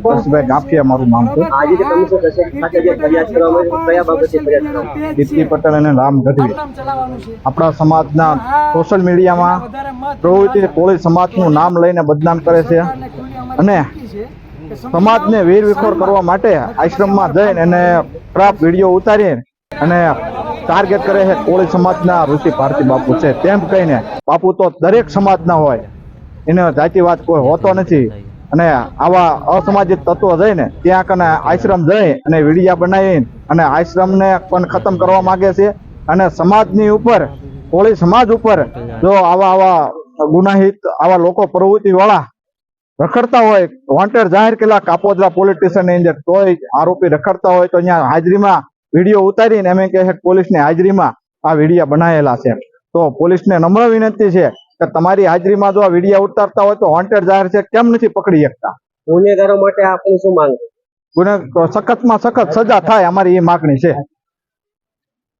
હર્ષભાઈ ગાંફિયા મારું નામ છે। આજે જે કમિશનર ખાતે જે ફરિયાદ કરવામાં આવી કયા બાબતે ફરિયાદ કરવામાં કીર્તિ પટેલ અને રામ ગઢવી આપણા સમાજના સોશિયલ મીડિયામાં પ્રવૃત્તિ કોળી સમાજનું નામ લઈને બદનામ કરે છે અને સમાજને વીર વિખોર કરવા માટે આશ્રમમાં જઈને અને ખરાબ વિડીયો ઉતારી અને ટાર્ગેટ કરે છે કોળી સમાજના ઋષિ ભારતી બાપુ છે તેમ કહીને બાપુ તો દરેક સમાજના હોય એને જાતિવાદ કોઈ હોતો નથી અને આવા અસામાજિક તત્વો જઈને ત્યાં કને આશ્રમ જઈ અને વિડીયા બનાવી અને આશ્રમને પણ ખતમ કરવા માંગે છે અને સમાજની ઉપર કોળી સમાજ ઉપર જો આવા ગુનાહિત આવા લોકો પ્રવૃત્તિ વાળા રખડતા હોય વોન્ટેડ જાહેર કરેલા કાપોદરા પોલીસ સ્ટેશનની અંદર તોય આરોપી રખડતા હોય તો અહીંયા હાજરીમાં વિડીયો ઉતારીને એમ કહે છે પોલીસની હાજરીમાં આ વિડીયા બનાવેલા છે। તો પોલીસને નમ્ર વિનંતી છે કે તમારી હાજરીમાં જો આ વિડીયા ઉતારતા હોય તો વોન્ટેડ જાહેર છે કેમ નથી પકડી શકતા? ગુનેગારો માટે આપની શું માંગ છે? સખતમાં સખત સજા થાય અમારી એ માગણી છે।